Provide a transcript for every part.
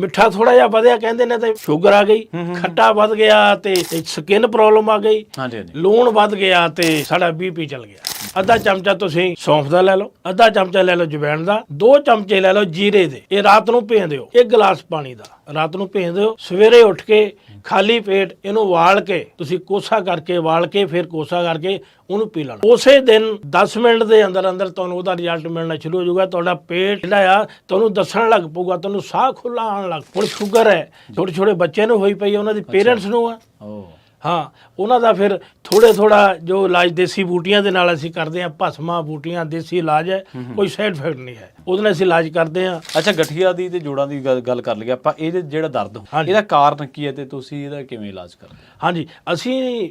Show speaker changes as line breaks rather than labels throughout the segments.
ਮਿੱਠਾ ਥੋੜਾ ਜਿਹਾ ਵਧਿਆ ਕਹਿੰਦੇ ਨੇ ਤੇ ਸ਼ੂਗਰ ਆ ਗਈ, ਖੱਟਾ ਵੱਧ ਗਿਆ ਤੇ ਸਕਿਨ ਪ੍ਰੋਬਲਮ ਆ ਗਈ, ਲੂਣ ਵੱਧ ਗਿਆ ਤੇ ਸਾਡਾ ਬੀਪੀ ਚੱਲ ਗਿਆ। ਅੱਧਾ ਚਮਚਾ ਤੁਸੀਂ ਸੌਂਫ ਦਾ ਲੈ ਲਓ, ਅੱਧਾ ਚਮਚਾ ਲੈ ਲਓ ਜਵੈਣ ਦਾ, 2 ਚਮਚੇ ਲੈ ਲਓ ਜੀਰੇ ਦੇ। ਇਹ ਰਾਤ ਨੂੰ ਭੇਂ ਦਿਓ, 1 ਗਲਾਸ ਪਾਣੀ ਦਾ ਰਾਤ ਨੂੰ ਭੇਂ ਦਿਓ। ਸਵੇਰੇ ਉੱਠ ਕੇ ਖਾਲੀ ਪੇਟ ਇਹਨੂੰ ਉਬਾਲ ਕੇ ਤੁਸੀਂ ਕੋਸਾ ਕਰਕੇ ਉਬਾਲ ਕੇ ਫਿਰ ਕੋਸਾ ਕਰਕੇ ਉਹਨੂੰ ਪੀ ਲੈਣਾ। ਉਸੇ ਦਿਨ 10 ਮਿੰਟ ਦੇ ਅੰਦਰ ਅੰਦਰ ਤੁਹਾਨੂੰ ਉਹਦਾ ਰਿਜ਼ਲਟ ਮਿਲਣਾ ਸ਼ੁਰੂ ਹੋ ਜਾਊਗਾ। ਤੁਹਾਡਾ ਪੇਟ ਜਿਹੜਾ ਆ ਤੁਹਾਨੂੰ ਦੱਸਣ ਲੱਗ ਪਊਗਾ, ਤੁਹਾਨੂੰ ਸਾਹ ਖੁੱਲਾ ਆਉਣ ਲੱਗ। ਹੁਣ ਸ਼ੂਗਰ ਹੈ, ਛੋਟੇ ਛੋਟੇ ਬੱਚੇ ਨੂੰ ਹੋਈ ਪਈ, ਉਹਨਾਂ ਦੀ ਪੇਰੈਂਟਸ ਨੂੰ ਆ। ਹਾਂ, ਉਹਨਾਂ ਦਾ ਫਿਰ ਥੋੜਾ ਜੋ ਇਲਾਜ ਦੇਸੀ ਬੂਟੀਆਂ ਦੇ ਨਾਲ ਅਸੀਂ ਕਰਦੇ ਹਾਂ। ਭਸਮਾਂ ਬੂਟੀਆਂ ਦੇਸੀ ਇਲਾਜ ਹੈ, ਕੋਈ ਸਾਈਡ ਇਫੈਕਟ ਨਹੀਂ ਹੈ, ਉਹਦੇ ਨਾਲ ਅਸੀਂ ਇਲਾਜ ਕਰਦੇ ਹਾਂ।
ਅੱਛਾ, ਗਠੀਆ ਦੀ ਤੇ ਜੋੜਾਂ ਦੀ ਗੱਲ ਕਰ ਲਈਏ ਆਪਾਂ। ਇਹਦੇ ਜਿਹੜਾ ਦਰਦ ਇਹਦਾ ਕਾਰਨ ਕੀ ਹੈ ਤੇ ਤੁਸੀਂ ਇਹਦਾ ਕਿਵੇਂ ਇਲਾਜ ਕਰਦੇ?
ਹਾਂਜੀ,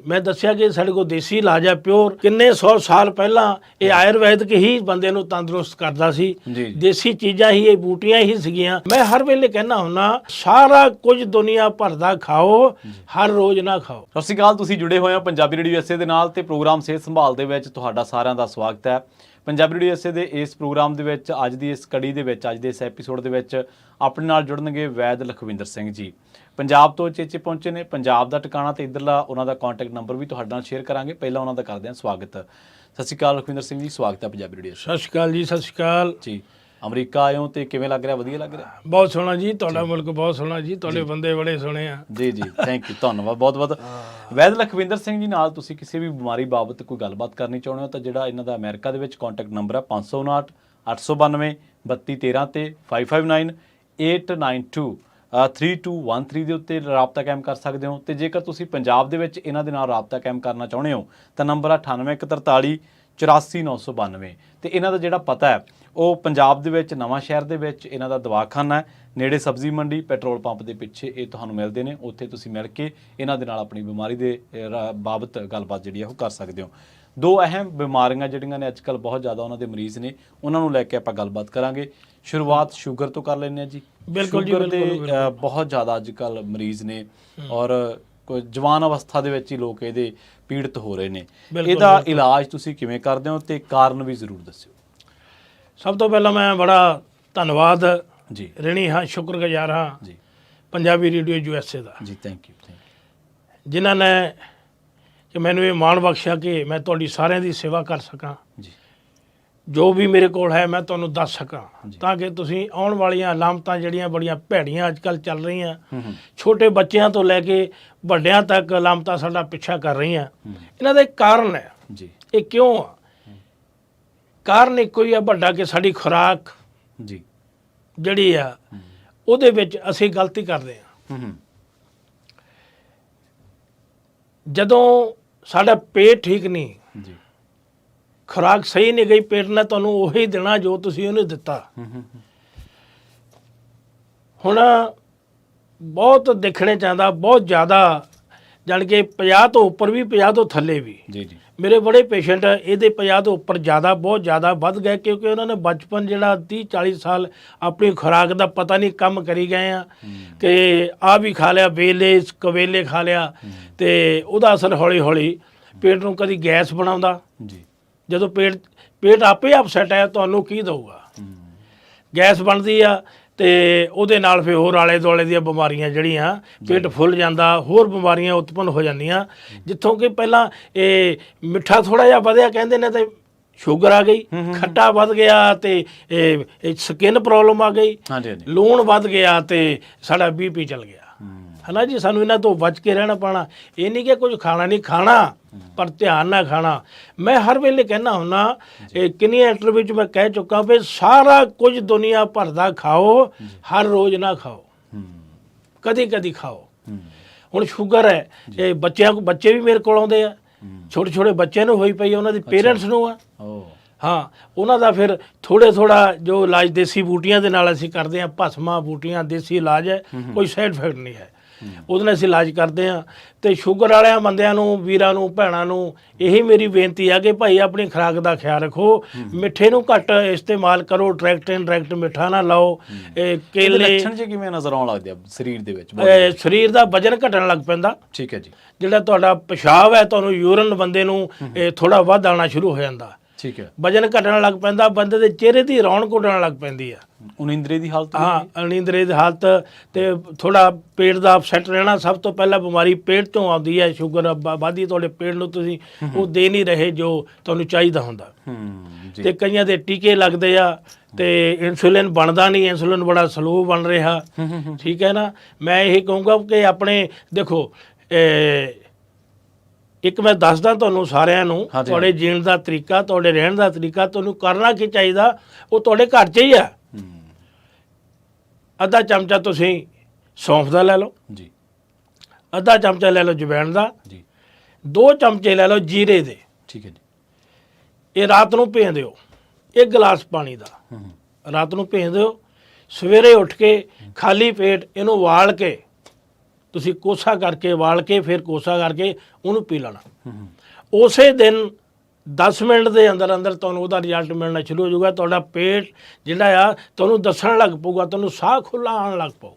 ਮੈਂ ਦੱਸਿਆ ਕਿ ਸਾਡੇ ਕੋਲ ਦੇਸੀ ਇਲਾਜ ਹੈ ਪਿਓਰ। ਕਿੰਨੇ 100 ਸਾਲ ਪਹਿਲਾਂ ਇਹ ਆਯੁਰਵੈਦਿਕ ਹੀ ਬੰਦੇ ਨੂੰ ਤੰਦਰੁਸਤ ਕਰਦਾ ਸੀ। ਦੇਸੀ ਚੀਜ਼ਾਂ ਹੀ, ਇਹ ਬੂਟੀਆਂ ਹੀ ਸੀਗੀਆਂ। ਮੈਂ ਹਰ ਵੇਲੇ ਕਹਿੰਦਾ ਹੁੰਦਾ, ਸਾਰਾ ਕੁਝ ਦੁਨੀਆ ਭਰ ਦਾ ਖਾਓ, ਹਰ ਰੋਜ਼ ਨਾ ਖਾਓ।
ਸਤਿ ਸ਼੍ਰੀ ਅਕਾਲ, ਤੁਸੀਂ ਜੁੜੇ ਹੋਏ ਹੋ ਪੰਜਾਬੀ ਰੇਡੀਓ USA ਦੇ ਨਾਲ ਤੇ ਪ੍ਰੋਗਰਾਮ ਸਿਹਤ ਸੰਭਾਲ ਦੇ ਵਿੱਚ ਤੁਹਾਡਾ ਸਾਰਿਆਂ ਦਾ ਸਵਾਗਤ ਹੈ। ਪੰਜਾਬੀ ਰੇਡੀਓ USA ਦੇ ਇਸ ਪ੍ਰੋਗਰਾਮ ਦੇ ਵਿੱਚ ਅੱਜ ਦੀ ਇਸ ਕੜੀ ਦੇ ਵਿੱਚ, ਅੱਜ ਦੇ ਇਸ ਐਪੀਸੋਡ ਦੇ ਵਿੱਚ ਆਪਣੇ ਨਾਲ ਜੁੜਨਗੇ ਵੈਦ ਲਖਵਿੰਦਰ ਸਿੰਘ ਜੀ। ਪੰਜਾਬ ਤੋਂ ਚੇਚੇ ਪਹੁੰਚੇ ਨੇ, ਪੰਜਾਬ ਦਾ ਟਿਕਾਣਾ ਤੇ ਇੱਧਰਲਾ ਉਹਨਾਂ ਦਾ ਕੰਟੈਕਟ ਨੰਬਰ ਵੀ ਤੁਹਾਡੇ ਨਾਲ ਸ਼ੇਅਰ ਕਰਾਂਗੇ। ਪਹਿਲਾਂ ਉਹਨਾਂ ਦਾ ਕਰਦੇ ਹਾਂ ਸਵਾਗਤ। ਸਤਿ ਸ਼੍ਰੀ ਅਕਾਲ ਲਖਵਿੰਦਰ ਸਿੰਘ ਜੀ, ਸਵਾਗਤ ਹੈ ਪੰਜਾਬੀ ਰੇਡੀਓ।
ਸਤਿ ਸ਼੍ਰੀ ਅਕਾਲ ਜੀ। ਸਤਿ ਸ਼੍ਰੀ ਅਕਾਲ ਜੀ।
ਅਮਰੀਕਾ ਆਏ ਹੋ ਤੇ ਕਿਵੇਂ ਲੱਗ ਰਿਹਾ? ਵਧੀਆ ਲੱਗ ਰਿਹਾ?
ਬਹੁਤ ਸੋਹਣਾ ਜੀ, ਤੁਹਾਡਾ ਮੁਲਕ ਬਹੁਤ ਸੋਹਣਾ ਜੀ, ਤੁਹਾਡੇ ਬੰਦੇ ਬੜੇ ਸੋਹਣੇ ਆ
ਜੀ। ਥੈਂਕ ਯੂ, ਧੰਨਵਾਦ ਬਹੁਤ ਬਹੁਤ। ਵੈਦ ਲਖਵਿੰਦਰ ਸਿੰਘ ਜੀ ਨਾਲ ਤੁਸੀਂ ਕਿਸੇ ਵੀ ਬਿਮਾਰੀ ਬਾਬਤ ਕੋਈ ਗੱਲਬਾਤ ਕਰਨੀ ਚਾਹੁੰਦੇ ਹੋ ਤਾਂ ਜਿਹੜਾ ਇਹਨਾਂ ਦਾ ਅਮਰੀਕਾ ਦੇ ਵਿੱਚ ਕੰਟੈਕਟ ਨੰਬਰ ਹੈ 559 892 3213 ਤੇ 5598923213 ਦੇ ਉੱਤੇ ਰਾਬਤਾ ਕਾਇਮ ਕਰ ਸਕਦੇ ਹੋ। ਤੇ ਜੇਕਰ ਤੁਸੀਂ ਪੰਜਾਬ ਦੇ ਵਿੱਚ ਇਹਨਾਂ ਦੇ ਨਾਲ ਰਾਬਤਾ ਕਾਇਮ ਕਰਨਾ ਚਾਹੁੰਦੇ ਹੋ ਤਾਂ ਨੰਬਰ 9843 84992। ਤੇ ਇਹਨਾਂ ਦਾ ਜਿਹੜਾ ਪਤਾ ਹੈ ਉਹ ਪੰਜਾਬ ਦੇ ਵਿੱਚ ਨਵਾਂ ਸ਼ਹਿਰ ਦੇ ਵਿੱਚ ਇਹਨਾਂ ਦਾ ਦਵਾਖਾਨਾ ਹੈ, ਨੇੜੇ ਸਬਜ਼ੀ ਮੰਡੀ ਪੈਟਰੋਲ ਪੰਪ ਦੇ ਪਿੱਛੇ ਇਹ ਤੁਹਾਨੂੰ ਮਿਲਦੇ ਨੇ। ਉੱਥੇ ਤੁਸੀਂ ਮਿਲ ਕੇ ਇਹਨਾਂ ਦੇ ਨਾਲ ਆਪਣੀ ਬਿਮਾਰੀ ਦੇ ਬਾਬਤ ਗੱਲਬਾਤ ਜਿਹੜੀ ਆ ਉਹ ਕਰ ਸਕਦੇ ਹੋ। 2 ਅਹਿਮ ਬਿਮਾਰੀਆਂ ਜਿਹੜੀਆਂ ਨੇ ਅੱਜ ਕੱਲ੍ਹ ਬਹੁਤ ਜ਼ਿਆਦਾ ਉਹਨਾਂ ਦੇ ਮਰੀਜ਼ ਨੇ, ਉਹਨਾਂ ਨੂੰ ਲੈ ਕੇ ਆਪਾਂ ਗੱਲਬਾਤ ਕਰਾਂਗੇ। ਸ਼ੁਰੂਆਤ ਸ਼ੂਗਰ ਤੋਂ ਕਰ ਲੈਂਦੇ ਹਾਂ ਜੀ।
ਬਿਲਕੁਲ ਜੀ,
ਸ਼ੂਗਰ ਦੇ ਬਹੁਤ ਜ਼ਿਆਦਾ ਅੱਜ ਕੱਲ੍ਹ ਮਰੀਜ਼ ਨੇ ਔਰ ਕੋਈ ਜਵਾਨ ਅਵਸਥਾ ਦੇ ਵਿੱਚ ਹੀ ਲੋਕ ਇਹਦੇ ਪੀੜਤ ਹੋ ਰਹੇ ਨੇ। ਇਹਦਾ ਇਲਾਜ ਤੁਸੀਂ ਕਿਵੇਂ ਕਰਦੇ ਹੋ ਤੇ ਕਾਰਨ ਵੀ ਜ਼ਰੂਰ ਦੱਸਿਓ।
ਸਭ ਤੋਂ ਪਹਿਲਾਂ ਮੈਂ ਬੜਾ ਧੰਨਵਾਦ ਜੀ ਰਹਿਣੀ ਹਾਂ, ਸ਼ੁਕਰਗੁਜ਼ਾਰ ਹਾਂ ਜੀ ਪੰਜਾਬੀ ਰੇਡੀਓ USA ਦਾ
ਜੀ। ਥੈਂਕ ਯੂ
ਜਿਨ੍ਹਾਂ ਨੇ ਕਿ ਮੈਨੂੰ ਇਹ ਮਾਣ ਬਖਸ਼ਿਆ ਕਿ ਮੈਂ ਤੁਹਾਡੀ ਸਾਰਿਆਂ ਦੀ ਸੇਵਾ ਕਰ ਸਕਾਂ ਜੀ। ਜੋ ਵੀ ਮੇਰੇ ਕੋਲ ਹੈ ਮੈਂ ਤੁਹਾਨੂੰ ਦੱਸ ਸਕਾਂ ਤਾਂ ਕਿ ਤੁਸੀਂ ਆਉਣ ਵਾਲੀਆਂ ਅਲਾਮਤਾਂ ਜਿਹੜੀਆਂ ਬੜੀਆਂ ਭੈੜੀਆਂ ਅੱਜ ਕੱਲ੍ਹ ਚੱਲ ਰਹੀਆਂ, ਛੋਟੇ ਬੱਚਿਆਂ ਤੋਂ ਲੈ ਕੇ ਵੱਡਿਆਂ ਤੱਕ ਅਲਾਮਤਾਂ ਸਾਡਾ ਪਿੱਛਾ ਕਰ ਰਹੀਆਂ, ਇਹਨਾਂ ਦਾ ਇੱਕ ਕਾਰਨ ਹੈ ਜੀ। ਇਹ ਕਿਉਂ ਆ? ਕਾਰਨ ਇੱਕੋ ਹੀ ਆ ਵੱਡਾ, ਕਿ ਸਾਡੀ ਖੁਰਾਕ ਜੀ ਜਿਹੜੀ ਆ ਉਹਦੇ ਵਿੱਚ ਅਸੀਂ ਗਲਤੀ ਕਰਦੇ ਹਾਂ। ਜਦੋਂ ਸਾਡਾ ਪੇਟ ਠੀਕ ਨਹੀਂ ਜੀ, ਖੁਰਾਕ ਸਹੀ ਨਹੀਂ ਗਈ, ਪੇਟ ਨੇ ਤੁਹਾਨੂੰ ਉਹੀ ਦੇਣਾ ਜੋ ਤੁਸੀਂ ਉਹਨੂੰ ਦਿੱਤਾ। ਹੁਣ ਬਹੁਤ ਦੇਖਣੇ ਚਾਹੁੰਦਾ, ਬਹੁਤ ਜ਼ਿਆਦਾ, ਜਾਣੀ ਕਿ 50 ਤੋਂ ਉੱਪਰ ਵੀ, 50 ਤੋਂ ਥੱਲੇ ਵੀ ਜੀ। ਮੇਰੇ ਬੜੇ ਪੇਸ਼ੈਂਟ ਇਹਦੇ 50 ਤੋਂ ਉੱਪਰ ਜ਼ਿਆਦਾ, ਬਹੁਤ ਜ਼ਿਆਦਾ ਵੱਧ ਗਏ, ਕਿਉਂਕਿ ਉਹਨਾਂ ਨੇ ਬਚਪਨ ਜਿਹੜਾ 30-40 ਸਾਲ ਆਪਣੀ ਖੁਰਾਕ ਦਾ ਪਤਾ ਨਹੀਂ ਕੰਮ ਕਰੀ ਗਏ ਆ ਕਿ ਆਹ ਵੀ ਖਾ ਲਿਆ, ਵੇਲੇ ਕਵੇਲੇ ਖਾ ਲਿਆ, ਤੇ ਉਹਦਾ ਅਸਰ ਹੌਲੀ ਹੌਲੀ ਪੇਟ ਨੂੰ ਕਦੀ ਗੈਸ ਬਣਾਉਂਦਾ ਜੀ। ਜਦੋਂ ਪੇਟ ਆਪੇ ਅਪਸੈਟ ਹੈ, ਤੁਹਾਨੂੰ ਕੀ ਦਊਗਾ? ਗੈਸ ਬਣਦੀ ਆ ਤੇ ਉਹਦੇ ਨਾਲ ਫਿਰ ਹੋਰ ਆਲੇ ਦੁਆਲੇ ਦੀਆਂ ਬਿਮਾਰੀਆਂ ਜਿਹੜੀਆਂ, ਪੇਟ ਫੁੱਲ ਜਾਂਦਾ, ਹੋਰ ਬਿਮਾਰੀਆਂ ਉਤਪੰਨ ਹੋ ਜਾਂਦੀਆਂ। ਜਿੱਥੋਂ ਕਿ ਪਹਿਲਾਂ ਇਹ ਮਿੱਠਾ ਥੋੜਾ ਜਿਹਾ ਵਧਿਆ ਕਹਿੰਦੇ ਨੇ ਤੇ ਸ਼ੂਗਰ ਆ ਗਈ, ਖੱਟਾ ਵੱਧ ਗਿਆ ਤੇ ਸਕਿਨ ਪ੍ਰੋਬਲਮ ਆ ਗਈ, ਲੂਣ ਵੱਧ ਗਿਆ ਤੇ ਸਾਡਾ ਬੀਪੀ ਚੱਲ ਗਿਆ, ਹੈ ਨਾ ਜੀ। ਸਾਨੂੰ ਇਹਨਾਂ ਤੋਂ ਬਚ ਕੇ ਰਹਿਣਾ ਪੈਣਾ। ਇਹ ਨਹੀਂ ਕਿ ਕੁਝ ਖਾਣਾ ਨਹੀਂ, ਖਾਣਾ ਪਰ ਧਿਆਨ ਨਾਲ ਖਾਣਾ। ਮੈਂ ਹਰ ਵੇਲੇ ਕਹਿੰਦਾ ਹੁੰਦਾ, ਕਿੰਨੀਆਂ ਇੰਟਰਵਿਊ ਵਿੱਚ ਮੈਂ ਕਹਿ ਚੁੱਕਾ ਵੀ ਸਾਰਾ ਕੁਝ ਦੁਨੀਆ ਭਰ ਦਾ ਖਾਓ, ਹਰ ਰੋਜ਼ ਨਾ ਖਾਓ, ਕਦੀ ਕਦੀ ਖਾਓ। ਹੁਣ ਸ਼ੂਗਰ ਹੈ, ਇਹ ਬੱਚੇ ਵੀ ਮੇਰੇ ਕੋਲ ਆਉਂਦੇ ਆ, ਛੋਟੇ ਛੋਟੇ ਬੱਚਿਆਂ ਨੂੰ ਹੋਈ ਪਈ, ਉਹਨਾਂ ਦੀ ਪੇਰੈਂਟਸ ਨੂੰ ਆ। ਹਾਂ, ਉਹਨਾਂ ਦਾ ਫਿਰ ਥੋੜਾ ਜੋ ਇਲਾਜ ਦੇਸੀ ਬੂਟੀਆਂ ਦੇ ਨਾਲ ਅਸੀਂ ਕਰਦੇ ਹਾਂ। ਭਸਮਾਂ ਬੂਟੀਆਂ ਦੇਸੀ ਇਲਾਜ ਹੈ, ਕੋਈ ਸਾਈਡ ਇਫੈਕਟ ਨਹੀਂ ਹੈ, ਉਹਦੇ ਨਾਲ ਅਸੀਂ ਇਲਾਜ ਕਰਦੇ ਹਾਂ। ਤੇ ਸ਼ੂਗਰ ਵਾਲਿਆਂ ਬੰਦਿਆਂ ਨੂੰ, ਵੀਰਾਂ ਨੂੰ, ਭੈਣਾਂ ਨੂੰ ਇਹੀ ਮੇਰੀ ਬੇਨਤੀ ਆ ਕਿ ਭਾਈ ਆਪਣੀ ਖੁਰਾਕ ਦਾ ਖਿਆਲ ਰੱਖੋ, ਮਿੱਠੇ ਨੂੰ ਘੱਟ ਇਸਤੇਮਾਲ ਕਰੋ, ਡਾਇਰੈਕਟ ਮਿੱਠਾ ਨਾ ਲਾਓ। ਕੇਲੇ
ਲੱਛਣ ਜੇ ਕਿਵੇਂ ਨਜ਼ਰ ਆਉਣ ਲੱਗਦੇ ਆ ਸਰੀਰ ਦੇ ਵਿੱਚ?
ਸਰੀਰ ਦਾ ਵਜਨ ਘਟਣ ਲੱਗ ਪੈਂਦਾ।
ਠੀਕ ਹੈ ਜੀ।
ਜਿਹੜਾ ਤੁਹਾਡਾ ਪਿਸ਼ਾਬ ਹੈ, ਤੁਹਾਨੂੰ ਯੂਰਨ ਬੰਦੇ ਨੂੰ ਥੋੜਾ ਵੱਧ ਆਉਣਾ ਸ਼ੁਰੂ ਹੋ ਜਾਂਦਾ। ਠੀਕ ਹੈ। ਵਜਨ ਘਟਣ ਲੱਗ ਪੈਂਦਾ, ਬੰਦੇ ਦੇ ਚਿਹਰੇ ਦੀ ਰੌਣਕ ਉੱਡਣ ਲੱਗ ਪੈਂਦੀ ਆ।
ਉਨੀਂਦਰੇ ਦੀ ਹਾਲਤ ਵੀ
ਹਾਂ ਅਨੀਂਦਰੇ ਦੀ ਹਾਲਤ ਤੇ ਥੋੜਾ ਪੇਟ ਦਾ ਅਪਸੈਟ ਰਹਿਣਾ। ਸਭ ਤੋਂ ਪਹਿਲਾਂ ਬਿਮਾਰੀ ਪੇਟ ਤੋਂ ਆਉਂਦੀ ਹੈ। ਸ਼ੂਗਰ ਵਾਧੀ ਤੁਹਾਡੇ ਪੇਟ ਨੂੰ ਤੁਸੀਂ ਉਹ ਦੇ ਨਹੀਂ ਰਹੇ ਜੋ ਤੁਹਾਨੂੰ ਚਾਹੀਦਾ ਹੁੰਦਾ।
ਜੀ
ਤੇ ਕਈਆਂ ਦੇ ਟੀਕੇ ਲੱਗਦੇ ਆ ਤੇ ਇਨਸੂਲਿਨ ਬਣਦਾ ਨਹੀਂ, ਇਨਸੂਲਿਨ ਬੜਾ ਸਲੋ ਬਣ ਰਿਹਾ। ਠੀਕ ਹੈ ਨਾ। ਮੈਂ ਇਹ ਕਹੂੰਗਾ ਕਿ ਆਪਣੇ ਦੇਖੋ ਇੱਕ ਮੈਂ ਦੱਸਦਾ ਤੁਹਾਨੂੰ ਸਾਰਿਆਂ ਨੂੰ ਤੁਹਾਡੇ ਜੀਣ ਦਾ ਤਰੀਕਾ, ਤੁਹਾਡੇ ਰਹਿਣ ਦਾ ਤਰੀਕਾ, ਤੁਹਾਨੂੰ ਕਰਨਾ ਕੀ ਚਾਹੀਦਾ ਉਹ ਤੁਹਾਡੇ ਘਰ 'ਚ ਹੀ ਆ। ਅੱਧਾ ਚਮਚਾ ਤੁਸੀਂ ਸੌਂਫ ਦਾ ਲੈ ਲਓ
ਜੀ,
ਅੱਧਾ ਚਮਚਾ ਲੈ ਲਓ ਜਵੈਣ ਦਾ
ਜੀ,
2 ਚਮਚੇ ਲੈ ਲਓ ਜੀਰੇ ਦੇ।
ਠੀਕ ਹੈ ਜੀ।
ਇਹ ਰਾਤ ਨੂੰ ਭੇਂ ਦਿਓ 1 ਗਲਾਸ ਪਾਣੀ ਦਾ, ਰਾਤ ਨੂੰ ਭੇਂ ਦਿਓ। ਸਵੇਰੇ ਉੱਠ ਕੇ ਖਾਲੀ ਪੇਟ ਇਹਨੂੰ ਉਬਾਲ ਕੇ ਤੁਸੀਂ ਕੋਸਾ ਕਰਕੇ ਉਬਾਲ ਕੇ ਫਿਰ ਕੋਸਾ ਕਰਕੇ ਉਹਨੂੰ ਪੀ ਲੈਣਾ। ਉਸੇ ਦਿਨ 10 ਮਿੰਟ ਦੇ ਅੰਦਰ ਅੰਦਰ ਤੁਹਾਨੂੰ ਉਹਦਾ ਰਿਜ਼ਲਟ ਮਿਲਣਾ ਸ਼ੁਰੂ ਹੋ ਜਾਊਗਾ। ਤੁਹਾਡਾ ਪੇਟ ਜਿਹੜਾ ਆ ਤੁਹਾਨੂੰ ਦੱਸਣ ਲੱਗ ਪਊਗਾ, ਤੁਹਾਨੂੰ ਸਾਹ ਖੁੱਲ੍ਹਾ ਆਉਣ ਲੱਗ ਪਊ।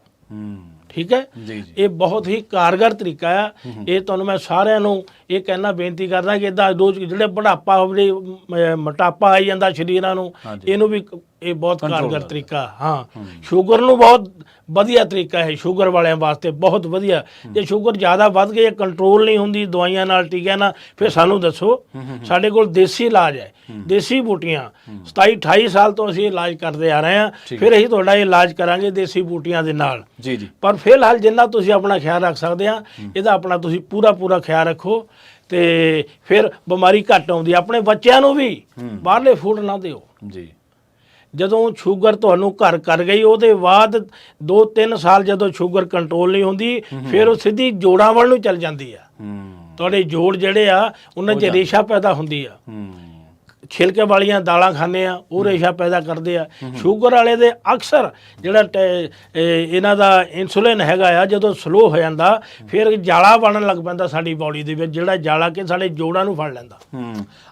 ਠੀਕ ਹੈ
ਜੀ ਜੀ।
ਇਹ ਬਹੁਤ ਹੀ ਕਾਰਗਰ ਤਰੀਕਾ ਆ। ਇਹ ਤੁਹਾਨੂੰ ਮੈਂ ਸਾਰਿਆਂ ਨੂੰ ਇਹ ਕਹਿਣਾ ਬੇਨਤੀ ਕਰਦਾ ਕਿ ਇੱਦਾਂ ਰੋਜ਼ ਜਿਹੜੇ ਬੁਢਾਪਾ ਹੋਵੇ, ਮੋਟਾਪਾ ਆਈ ਜਾਂਦਾ ਸਰੀਰਾਂ ਨੂੰ, ਇਹਨੂੰ ਵੀ ਇਹ ਬਹੁਤ ਕਾਰਗਰ ਤਰੀਕਾ। ਹਾਂ ਸ਼ੂਗਰ ਨੂੰ ਬਹੁਤ ਵਧੀਆ ਤਰੀਕਾ ਹੈ, ਸ਼ੂਗਰ ਵਾਲਿਆਂ ਵਾਸਤੇ ਬਹੁਤ ਵਧੀਆ। ਜੇ ਸ਼ੂਗਰ ਜ਼ਿਆਦਾ ਵੱਧ ਗਈ, ਕੰਟਰੋਲ ਨਹੀਂ ਹੁੰਦੀ ਦਵਾਈਆਂ ਨਾਲ, ਟੀਕਿਆਂ ਨਾਲ, ਫਿਰ ਸਾਨੂੰ ਦੱਸੋ। ਸਾਡੇ ਕੋਲ ਦੇਸੀ ਇਲਾਜ ਹੈ, ਦੇਸੀ ਬੂਟੀਆਂ। 27-28 ਸਾਲ ਤੋਂ ਅਸੀਂ ਇਲਾਜ ਕਰਦੇ ਆ ਰਹੇ ਹਾਂ। ਫਿਰ ਅਸੀਂ ਤੁਹਾਡਾ ਇਲਾਜ ਕਰਾਂਗੇ ਦੇਸੀ ਬੂਟੀਆਂ ਦੇ ਨਾਲ।
ਜੀ ਜੀ।
ਪਰ ਫਿਲਹਾਲ ਜਿੰਨਾ ਤੁਸੀਂ ਆਪਣਾ ਖਿਆਲ ਰੱਖ ਸਕਦੇ ਆ, ਇਹਦਾ ਆਪਣਾ ਤੁਸੀਂ ਪੂਰਾ ਖਿਆਲ ਰੱਖੋ ਤੇ ਫਿਰ ਬਿਮਾਰੀ ਘੱਟ ਆਉਂਦੀ। ਆਪਣੇ ਬੱਚਿਆਂ ਨੂੰ ਵੀ ਬਾਹਰਲੇ ਫੂਡ ਨਾ ਦਿਓ
ਜੀ।
ਜਦੋਂ ਸ਼ੂਗਰ ਤੁਹਾਨੂੰ ਘਰ ਕਰ ਗਈ, ਉਹਦੇ ਬਾਅਦ 2-3 ਸਾਲ ਜਦੋਂ ਸ਼ੂਗਰ ਕੰਟਰੋਲ ਨਹੀਂ ਹੁੰਦੀ, ਫਿਰ ਉਹ ਸਿੱਧੀ ਜੋੜਾਂ ਵੱਲ ਨੂੰ ਚੱਲ ਜਾਂਦੀ ਆ। ਤੁਹਾਡੇ ਜੋੜ ਜਿਹੜੇ ਆ ਉਹਨਾਂ 'ਚ ਰੇਸ਼ਾ ਪੈਦਾ ਹੁੰਦੀ ਆ। ਛਿਲਕੇ ਵਾਲੀਆਂ ਦਾਲਾਂ ਖਾਂਦੇ ਆ, ਉਹ ਰੇਸ਼ਾ ਪੈਦਾ ਕਰਦੇ ਆ। ਸ਼ੂਗਰ ਵਾਲੇ ਦੇ ਅਕਸਰ ਜਿਹੜਾ ਇਹਨਾਂ ਦਾ ਇਨਸੂਲਿਨ ਹੈਗਾ ਆ, ਜਦੋਂ ਸਲੋ ਹੋ ਜਾਂਦਾ ਫਿਰ ਜਾਲਾ ਬਣਨ ਲੱਗ ਪੈਂਦਾ ਸਾਡੀ ਬਾਡੀ ਦੇ ਵਿੱਚ, ਜਿਹੜਾ ਜਾਲਾ ਕਿ ਸਾਡੇ ਜੋੜਾਂ ਨੂੰ ਫੜ ਲੈਂਦਾ।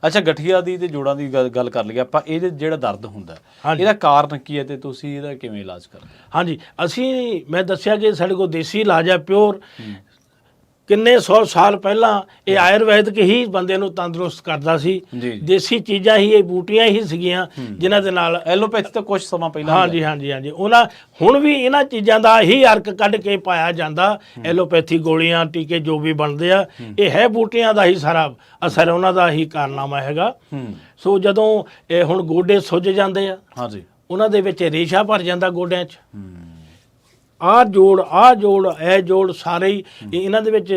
ਅੱਛਾ, ਗਠੀਆ ਦੀ ਤੇ ਜੋੜਾਂ ਦੀ ਗੱਲ ਕਰ ਲਈਏ ਆਪਾਂ। ਇਹਦੇ ਜਿਹੜਾ ਦਰਦ ਹੁੰਦਾ ਇਹਦਾ ਕਾਰਨ ਕੀ ਹੈ ਤੇ ਤੁਸੀਂ ਇਹਦਾ ਕਿਵੇਂ ਇਲਾਜ ਕਰਦੇ? ਹਾਂਜੀ,
ਮੈਂ ਦੱਸਿਆ ਕਿ ਸਾਡੇ ਕੋਲ ਦੇਸੀ ਇਲਾਜ ਹੈ ਪਿਓਰ। ਕਿੰਨੇ 100 ਸਾਲ ਪਹਿਲਾਂ ਇਹ ਆਯੁਰਵੈਦਿਕ ਹੀ ਬੰਦੇ ਨੂੰ ਤੰਦਰੁਸਤ ਕਰਦਾ ਸੀ। ਦੇਸੀ ਚੀਜ਼ਾਂ ਹੀ, ਇਹ ਬੂਟੀਆਂ ਹੀ ਸੀਗੀਆਂ ਜਿਨ੍ਹਾਂ ਦੇ ਨਾਲ।
ਐਲੋਪੈਥੀ ਤਾਂ ਕੁਝ ਸਮਾਂ ਪਹਿਲਾਂ
ਹਾਂਜੀ। ਉਹਨਾਂ ਹੁਣ ਵੀ ਇਹਨਾਂ ਚੀਜ਼ਾਂ ਦਾ ਹੀ ਅਰਕ ਕੱਢ ਕੇ ਪਾਇਆ ਜਾਂਦਾ। ਐਲੋਪੈਥੀ ਗੋਲੀਆਂ, ਟੀਕੇ ਜੋ ਵੀ ਬਣਦੇ ਆ, ਇਹ ਹੈ ਬੂਟੀਆਂ ਦਾ ਹੀ ਸਾਰਾ ਅਸਰ, ਉਹਨਾਂ ਦਾ ਹੀ ਕਾਰਨਾਮਾ ਹੈਗਾ। ਸੋ ਜਦੋਂ ਇਹ ਹੁਣ ਗੋਡੇ ਸੁੱਜ ਜਾਂਦੇ ਆ, ਉਹਨਾਂ ਦੇ ਵਿੱਚ ਰੇਸ਼ਾ ਭਰ ਜਾਂਦਾ ਗੋਡਿਆਂ 'ਚ। ਆਹ ਜੋੜ ਇਹ ਜੋੜ ਸਾਰੇ ਹੀ ਇਹਨਾਂ ਦੇ ਵਿੱਚ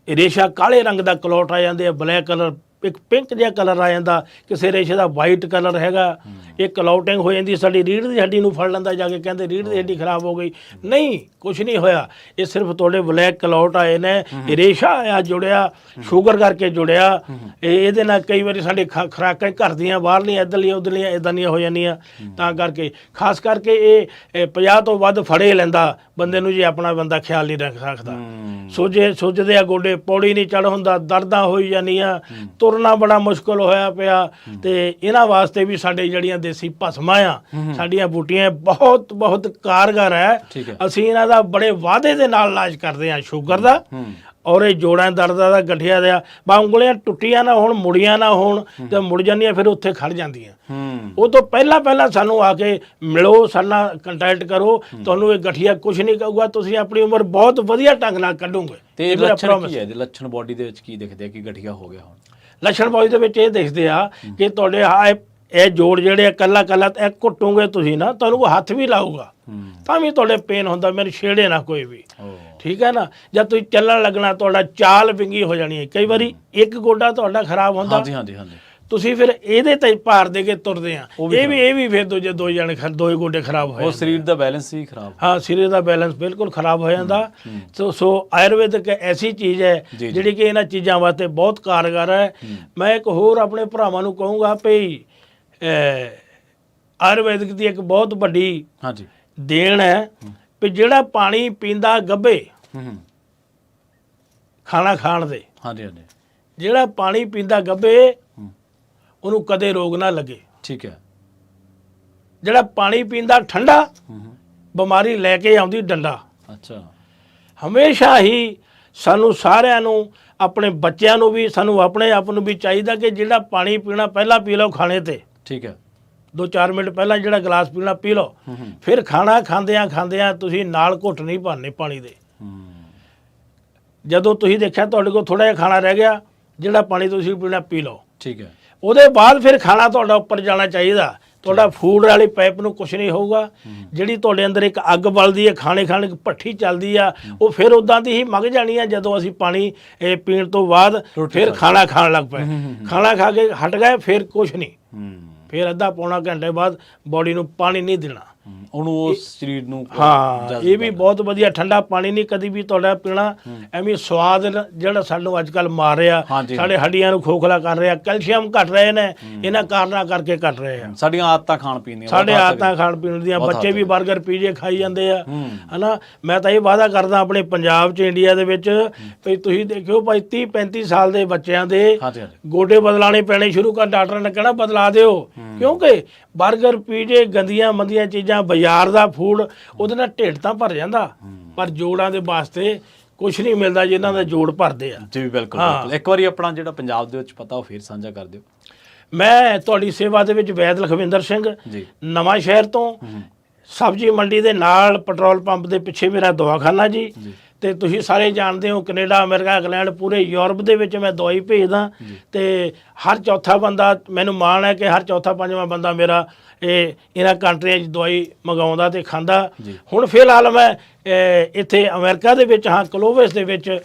ਰੇਸ਼ਾ ਕਾਲੇ ਰੰਗ ਦਾ ਕਲੌਟ ਆ ਜਾਂਦੇ ਆ, ਬਲੈਕ ਕਲਰ, ਇੱਕ ਪਿੰਕ ਜਿਹਾ ਕਲਰ ਆ ਜਾਂਦਾ, ਕਿਸੇ ਰੇਸ਼ੇ ਦਾ ਵਾਈਟ ਕਲਰ ਹੈਗਾ। ਇਹ ਕਲੌਟਿੰਗ ਹੋ ਜਾਂਦੀ, ਸਾਡੀ ਰੀੜ੍ਹ ਦੀ ਹੱਡੀ ਨੂੰ ਫੜ ਲੈਂਦਾ ਜਾ ਕੇ, ਕਹਿੰਦੇ ਰੀੜ੍ਹ ਦੀ ਹੱਡੀ ਖਰਾਬ ਹੋ ਗਈ। ਨਹੀਂ, ਕੁਛ ਨਹੀਂ ਹੋਇਆ। ਇਹ ਸਿਰਫ ਤੁਹਾਡੇ ਬਲੈਕ ਕਲੌਟ ਆਏ ਨੇ, ਰੇਸ਼ਾ ਆਇਆ ਜੁੜਿਆ, ਸ਼ੂਗਰ ਕਰਕੇ ਜੁੜਿਆ। ਇਹਦੇ ਨਾਲ ਕਈ ਵਾਰੀ ਸਾਡੇ ਖੁਰਾਕਾਂ ਘਰ ਦੀਆਂ ਬਾਹਰਲੀਆਂ ਇੱਧਰਲੀਆਂ ਉੱਧਰਲੀਆਂ ਇੱਦਾਂ ਦੀਆਂ ਹੋ ਜਾਂਦੀਆਂ। ਤਾਂ ਕਰਕੇ ਖਾਸ ਕਰਕੇ ਇਹ 50 ਤੋਂ ਵੱਧ ਫੜੇ ਲੈਂਦਾ ਬੰਦੇ ਨੂੰ, ਜੇ ਆਪਣਾ ਬੰਦਾ ਖਿਆਲ ਨਹੀਂ ਰੱਖ ਸਕਦਾ। ਸੁੱਜਦੇ ਆ ਗੋਡੇ, ਪੌੜੀ ਨਹੀਂ ਚੜ੍ਹ ਹੁੰਦਾ, ਦਰਦਾਂ ਹੋਈ ਜਾਂਦੀਆਂ, ਤੁਰਨਾ ਬੜਾ ਮੁਸ਼ਕਲ ਹੋਇਆ ਪਿਆ। ਤੇ ਇਹਨਾਂ ਵਾਸਤੇ ਵੀ ਸਾਡੇ ਜਿਹੜੀਆਂ ਦੇਸੀ ਭਸਮਾਂ ਆ, ਸਾਡੀਆਂ ਬੂਟੀਆਂ ਬਹੁਤ ਕਾਰਗਰ ਹੈ। ਅਸੀਂ ਇਹਨਾਂ ਦਾ ਬੜੇ ਵਾਅਦੇ ਦੇ ਨਾਲ ਇਲਾਜ ਕਰਦੇ ਹਾਂ ਸ਼ੂਗਰ ਦਾ, ਔਰ ਇਹ ਜੋੜਾਂ ਦਰਦਾਂ ਦਾ, ਗਠੀਆ ਦਾ। ਉਂਗਲੀਆਂ ਟੁੱਟੀਆਂ ਨਾ ਹੋਣ, ਮੁੜੀਆਂ ਨਾ ਹੋਣ, ਤੇ ਮੁੜ ਜਾਂਦੀਆਂ ਫਿਰ ਉੱਥੇ ਖੜ ਜਾਂਦੀਆਂ। ਉਹ ਤੋਂ ਪਹਿਲਾਂ ਸਾਨੂੰ ਆ ਕੇ ਮਿਲੋ, ਸਾਡੇ ਨਾਲ ਕੰਟੈਕਟ ਕਰੋ। ਤੁਹਾਨੂੰ ਇਹ ਗਠੀਆ ਕੁਝ ਨਹੀਂ ਕਹੂਗਾ, ਤੁਸੀਂ ਆਪਣੀ ਉਮਰ ਬਹੁਤ ਵਧੀਆ ਢੰਗ ਨਾਲ ਕੱਢੋਗੇ।
ਤੇ ਲੱਛਣ ਕੀ ਹੈ? ਲੱਛਣ ਬਾਡੀ ਦੇ ਵਿੱਚ ਕੀ ਦਿਖਦੇ ਆ ਕਿ ਗਠੀਆ ਹੋ ਗਿਆ? ਹੁਣ
ਲੱਛਣ ਬਾਡੀ ਦੇ ਵਿੱਚ ਇਹ ਦਿਖਦੇ ਆ ਕਿ ਤੁਹਾਡੇ ਇਹ ਜੋੜ ਜਿਹੜੇ ਕੱਲਾ ਇਹ ਘੁੱਟੋਗੇ ਤੁਸੀਂ ਨਾ, ਤੁਹਾਨੂੰ ਹੱਥ ਵੀ ਲਾਊਗਾ ਤਾਂ ਵੀ ਤੁਹਾਡੇ ਪੇਨ ਹੁੰਦਾ। ਮੈਨੂੰ ਛੇੜੇ ਨਾ ਕੋਈ ਵੀ, ਠੀਕ ਹੈ ਨਾ। ਜਦ ਤੁਸੀਂ ਚੱਲਣ ਲੱਗਣਾ, ਤੁਹਾਡਾ ਚਾਲ ਵਿੰਗੀ ਹੋ ਜਾਣੀ ਹੈ। ਕਈ ਵਾਰੀ ਇੱਕ ਗੋਡਾ ਤੁਹਾਡਾ ਖਰਾਬ ਹੁੰਦਾ, ਤੁਸੀਂ ਫਿਰ ਇਹਦੇ ਤੇ ਭਾਰ ਦੇ ਕੇ ਤੁਰਦੇ ਆ, ਇਹ ਵੀ ਫਿਰ ਦੋ ਗੋਡੇ ਖਰਾਬ ਹੋ ਜਾਂਦੇ।
ਸਰੀਰ ਦਾ ਬੈਲੈਂਸ ਹੀ ਖਰਾਬ।
ਹਾਂ, ਸਰੀਰ ਦਾ ਬੈਲੈਂਸ ਬਿਲਕੁਲ ਖਰਾਬ ਹੋ ਜਾਂਦਾ। ਸੋ ਆਯੁਰਵੈਦਿਕ ਐਸੀ ਚੀਜ਼ ਹੈ ਜਿਹੜੀ ਕਿ ਇਹਨਾਂ ਚੀਜ਼ਾਂ ਵਾਸਤੇ ਬਹੁਤ ਕਾਰਗਰ ਹੈ। ਮੈਂ ਇੱਕ ਹੋਰ ਆਪਣੇ ਭਰਾਵਾਂ ਨੂੰ ਕਹੂੰਗਾ ਵੀ ਆਯੁਰਵੈਦਿਕ ਦੀ ਇੱਕ ਬਹੁਤ ਵੱਡੀ ਦੇਣ ਹੈ ਵੀ ਜਿਹੜਾ ਪਾਣੀ ਪੀਂਦਾ ਗੱਭੇ ਖਾਣਾ ਖਾਣ ਦੇ, ਜਿਹੜਾ ਪਾਣੀ ਪੀਂਦਾ ਗੱਭੇ ਉਹਨੂੰ ਕਦੇ ਰੋਗ ਨਾ ਲੱਗੇ।
ਠੀਕ ਹੈ।
ਜਿਹੜਾ ਪਾਣੀ ਪੀਂਦਾ ਠੰਡਾ ਬਿਮਾਰੀ ਲੈ ਕੇ ਆਉਂਦੀ ਡੰਡਾ।
ਅੱਛਾ।
ਹਮੇਸ਼ਾ ਹੀ ਸਾਨੂੰ ਸਾਰਿਆਂ ਨੂੰ, ਆਪਣੇ ਬੱਚਿਆਂ ਨੂੰ ਵੀ, ਸਾਨੂੰ ਆਪਣੇ ਆਪ ਨੂੰ ਵੀ ਚਾਹੀਦਾ ਕਿ ਜਿਹੜਾ ਪਾਣੀ ਪੀਣਾ ਪਹਿਲਾਂ ਪੀ ਲਓ ਖਾਣੇ ਤੇ।
ਠੀਕ ਹੈ।
2-4 ਮਿੰਟ ਪਹਿਲਾਂ ਜਿਹੜਾ ਗਲਾਸ ਪੀਣਾ ਪੀ ਲਓ। ਫਿਰ ਖਾਣਾ ਖਾਂਦਿਆਂ ਤੁਸੀਂ ਨਾਲ ਘੁੱਟ ਨਹੀਂ ਭਰਨੇ ਪਾਣੀ ਦੇ। ਜਦੋਂ ਤੁਸੀਂ ਦੇਖਿਆ ਤੁਹਾਡੇ ਕੋਲ ਥੋੜਾ ਜਿਹਾ ਖਾਣਾ ਰਹਿ ਗਿਆ, ਜਿਹੜਾ ਪਾਣੀ ਤੁਸੀਂ ਪੀਣਾ ਪੀ ਲਓ।
ਠੀਕ ਹੈ।
ਉਹਦੇ ਬਾਅਦ ਫਿਰ ਖਾਣਾ ਤੁਹਾਡਾ ਉੱਪਰ ਜਾਣਾ ਚਾਹੀਦਾ। ਤੁਹਾਡਾ ਫੂਡ ਵਾਲੀ ਪਾਈਪ ਨੂੰ ਕੁਝ ਨਹੀਂ ਹੋਊਗਾ। ਜਿਹੜੀ ਤੁਹਾਡੇ ਅੰਦਰ ਇੱਕ ਅੱਗ ਬਲਦੀ ਹੈ, ਖਾਣੇ ਭੱਠੀ ਚੱਲਦੀ ਆ, ਉਹ ਫਿਰ ਉਦਾਂ ਦੀ ਹੀ ਮੱਗ ਜਾਣੀ ਆ। ਜਦੋਂ ਅਸੀਂ ਪਾਣੀ ਪੀਣ ਤੋਂ ਬਾਅਦ ਫਿਰ ਖਾਣਾ ਖਾਣ ਲੱਗ ਪਏ, ਖਾਣਾ ਖਾ ਕੇ ਹਟ ਗਏ, ਫਿਰ ਕੁਝ ਨਹੀਂ, ਫਿਰ ਅੱਧਾ ਪੌਣਾ ਘੰਟੇ ਬਾਅਦ ਬੋਡੀ ਨੂੰ ਪਾਣੀ ਨਹੀਂ ਦੇਣਾ,
ਉਹਨੂੰ ਉਸ ਸਰੀਰ ਨੂੰ।
ਹਾਂ, ਇਹ ਵੀ ਬਹੁਤ ਵਧੀਆ। ਠੰਡਾ ਪਾਣੀ ਨਹੀਂ ਕਦੀ ਵੀ ਤੁਹਾਡਾ ਪੀਣਾ। ਐਵੇਂ ਸਵਾਦ ਜਿਹੜਾ ਸਾਨੂੰ ਅੱਜ ਕੱਲ੍ਹ ਮਾਰ ਰਿਹਾ, ਸਾਡੇ ਹੱਡੀਆਂ ਨੂੰ ਖੋਖਲਾ ਕਰ ਰਿਹਾ, ਕੈਲਸ਼ੀਅਮ ਘਟ ਰਹੇ ਨੇ, ਇਹਨਾਂ ਕਾਰਨਾਂ ਕਰਕੇ ਘਟ ਰਹੇ ਆ।
ਸਾਡੀਆਂ ਆਦਤਾਂ ਖਾਣ ਪੀਣ ਦੀਆਂ,
ਸਾਡੇ ਆਦਤਾਂ ਖਾਣ ਪੀਣ ਦੀਆਂ। ਬੱਚੇ ਵੀ 버ਗਰ ਪੀਜ਼ੇ ਖਾਈ ਜਾਂਦੇ ਆ, ਹਨਾ। ਮੈਂ ਤਾਂ ਇਹ ਵਾਅਦਾ ਕਰਦਾ ਆਪਣੇ ਪੰਜਾਬ 'ਚ, ਇੰਡੀਆ ਦੇ ਵਿੱਚ, ਵੀ ਤੁਸੀਂ ਦੇਖਿਓ ਭਾਈ 30-35 ਸਾਲ ਦੇ ਬੱਚਿਆਂ ਦੇ ਗੋਡੇ ਬਦਲਾਣੇ ਪੈਣੇ ਸ਼ੁਰੂ ਕਰ। ਡਾਕਟਰ ਨੇ ਕਹਿਣਾ ਬਦਲਾ ਦਿਓ, ਕਿਉਂਕਿ 버ਗਰ ਪੀਜ਼ੇ ਗੰਦੀਆਂ ਮੰਦੀਆਂ ਚੀਜ਼ਾਂ, ਬਾਜ਼ਾਰ ਦਾ ਫੂਡ, ਉਹਦੇ ਨਾਲ ਢਿੱਡ ਤਾਂ ਭਰ ਜਾਂਦਾ, ਪਰ ਜੋੜਾਂ ਦੇ ਵਾਸਤੇ ਕੁਝ ਨਹੀਂ ਮਿਲਦਾ ਜਿਨ੍ਹਾਂ ਦਾ ਜੋੜ ਭਰਦੇ ਆ।
ਜੀ ਬਿਲਕੁਲ। ਇੱਕ ਵਾਰੀ ਆਪਣਾ ਜਿਹੜਾ ਪੰਜਾਬ ਦੇ ਵਿੱਚ ਪਤਾ ਉਹ ਫੇਰ ਸਾਂਝਾ ਕਰ ਦਿਓ।
ਮੈਂ ਤੁਹਾਡੀ ਸੇਵਾ ਦੇ ਵਿੱਚ ਵੈਦ ਲਖਵਿੰਦਰ ਸਿੰਘ, ਨਵਾਂ ਸ਼ਹਿਰ ਤੋਂ, ਸਬਜ਼ੀ ਮੰਡੀ ਦੇ ਨਾਲ ਪੈਟਰੋਲ ਪੰਪ ਦੇ ਪਿੱਛੇ ਮੇਰਾ ਦਵਾਖਾਨਾ ਜੀ। ਤੇ ਤੁਸੀਂ ਸਾਰੇ ਜਾਣਦੇ ਹੋ ਕੈਨੇਡਾ, ਅਮਰੀਕਾ, ਇੰਗਲੈਂਡ, ਪੂਰੇ ਯੂਰਪ ਦੇ ਵਿੱਚ ਮੈਂ ਦਵਾਈ ਭੇਜਦਾ। ਤੇ ਹਰ ਚੌਥਾ ਬੰਦਾ, ਮੈਨੂੰ ਮਾਣ ਹੈ ਕਿ ਹਰ ਚੌਥਾ ਪੰਜਵਾਂ ਬੰਦਾ ਮੇਰਾ ਇਹਨਾਂ ਕੰਟਰੀਆਂ 'ਚ ਦਵਾਈ ਮੰਗਾਉਂਦਾ ਤੇ ਖਾਂਦਾ। ਹੁਣ ਫਿਲਹਾਲ ਮੈਂ ਇੱਥੇ ਅਮਰੀਕਾ ਦੇ ਵਿੱਚ ਹਾਂ, ਕਲੋਵਿਸ ਦੇ ਵਿੱਚ।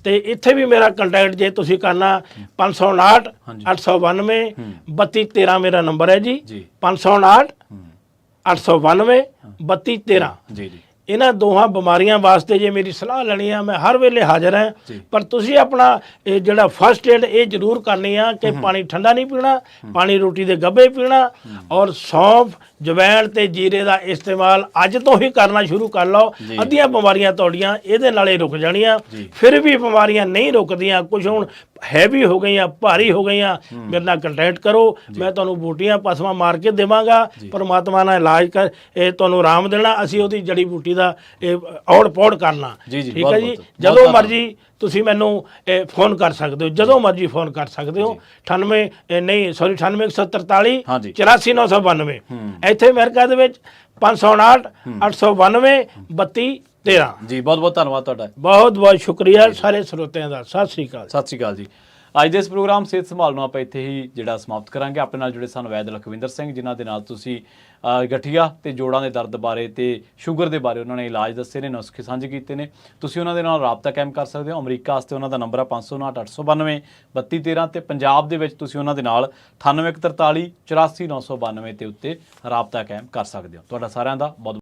ਤੇ ਇੱਥੇ ਵੀ ਮੇਰਾ ਕੰਟੈਕਟ ਜੇ ਤੁਸੀਂ ਕਰਨਾ, 559 892 3213 ਮੇਰਾ ਨੰਬਰ ਹੈ ਜੀ। 559 892 3213। ਇਹਨਾਂ ਦੋਹਾਂ ਬਿਮਾਰੀਆਂ ਵਾਸਤੇ ਜੇ ਮੇਰੀ ਸਲਾਹ ਲੈਣੀ ਆ, ਮੈਂ ਹਰ ਵੇਲੇ ਹਾਜ਼ਰ ਹਾਂ। ਪਰ ਤੁਸੀਂ ਆਪਣਾ ਇਹ ਜਿਹੜਾ ਫਸਟ ਏਡ ਇਹ ਜ਼ਰੂਰ ਕਰਨੀ ਆ ਕਿ ਪਾਣੀ ਠੰਡਾ ਨਹੀਂ ਪੀਣਾ, ਪਾਣੀ ਰੋਟੀ ਦੇ ਗੱਭੇ ਪੀਣਾ, ਔਰ ਸੌਂਫ, ਜਵੈਣ ਤੇ ਜੀਰੇ ਦਾ ਇਸਤੇਮਾਲ ਅੱਜ ਤੋਂ ਹੀ ਕਰਨਾ ਸ਼ੁਰੂ ਕਰ ਲਓ। ਅੱਧੀਆਂ ਬਿਮਾਰੀਆਂ ਤੁਹਾਡੀਆਂ ਇਹਦੇ ਨਾਲ ਹੀ ਰੁਕ ਜਾਣੀਆਂ। ਫਿਰ ਵੀ ਬਿਮਾਰੀਆਂ ਨਹੀਂ ਰੁਕਦੀਆਂ, ਕੁਝ ਹੁਣ ਹੈਵੀ ਹੋ ਗਈਆਂ, ਭਾਰੀ ਹੋ ਗਈਆਂ, ਮੇਰੇ ਨਾਲ ਕੰਟੈਕਟ ਕਰੋ। ਮੈਂ ਤੁਹਾਨੂੰ ਬੂਟੀਆਂ ਪਸਮਾਂ ਮਾਰ ਕੇ ਦੇਵਾਂਗਾ। ਪਰਮਾਤਮਾ ਨਾਲ ਇਲਾਜ ਕਰ ਇਹ ਤੁਹਾਨੂੰ ਆਰਾਮ ਦੇਣਾ। ਅਸੀਂ ਉਹਦੀ ਜੜੀ ਬੂਟੀ ਦਾ ਔੜ ਪੌੜ ਕਰਨਾ। ਠੀਕ ਹੈ ਜੀ। ਜਦੋਂ ਮਰਜੀ ਤੁਸੀਂ ਮੈਨੂੰ ਫੋਨ ਕਰ ਸਕਦੇ ਹੋ, ਜਦੋਂ ਮਰਜੀ ਫੋਨ ਕਰ ਸਕਦੇ ਹੋ। 98 84992 ਇੱਥੇ ਅਮਰੀਕਾ ਦੇ ਵਿੱਚ 559 892 3213।
ਜੀ ਬਹੁਤ ਬਹੁਤ ਧੰਨਵਾਦ ਤੁਹਾਡਾ।
ਬਹੁਤ ਬਹੁਤ ਸ਼ੁਕਰੀਆ ਸਾਰੇ ਸਰੋਤਿਆਂ ਦਾ। ਸਤਿ ਸ੍ਰੀ ਅਕਾਲ।
ਸਤਿ ਸ੍ਰੀ ਅਕਾਲ ਜੀ। ਅੱਜ ਦੇ ਇਸ ਪ੍ਰੋਗਰਾਮ ਸਿਹਤ ਸੰਭਾਲ ਨੂੰ ਆਪਾਂ ਇੱਥੇ ਹੀ ਜਿਹੜਾ ਸਮਾਪਤ ਕਰਾਂਗੇ। ਆਪਣੇ ਨਾਲ ਜੁੜੇ ਸਨ ਵੈਦ ਲਖਵਿੰਦਰ ਸਿੰਘ, ਜਿਨ੍ਹਾਂ ਦੇ ਨਾਲ ਤੁਸੀਂ ਗਠੀਆ ਤੇ ਜੋੜਾਂ ਦੇ ਦਰਦ ਬਾਰੇ ਤੇ ਸ਼ੂਗਰ ਦੇ ਬਾਰੇ ਉਹਨਾਂ ਨੇ ਇਲਾਜ ਦੱਸੇ ਨੇ, ਨੁਸਖੇ ਸਾਂਝੇ ਕੀਤੇ ਨੇ। ਤੁਸੀਂ ਉਹਨਾਂ ਦੇ ਨਾਲ ਰਾਬਤਾ ਕਾਇਮ ਕਰ ਸਕਦੇ ਹੋ। ਅਮਰੀਕਾ ਵਾਸਤੇ ਉਹਨਾਂ ਦਾ ਨੰਬਰ ਹੈ 559 892 3213 ਤੇ ਪੰਜਾਬ ਦੇ ਵਿੱਚ ਤੁਸੀਂ ਉਹਨਾਂ ਦੇ ਨਾਲ 98 143 84 992 ਤੇ ਉੱਤੇ ਰਾਬਤਾ ਕਾਇਮ ਕਰ ਸਕਦੇ ਹੋ। ਤੁਹਾਡਾ ਸਾਰਿਆਂ ਦਾ ਬਹੁਤ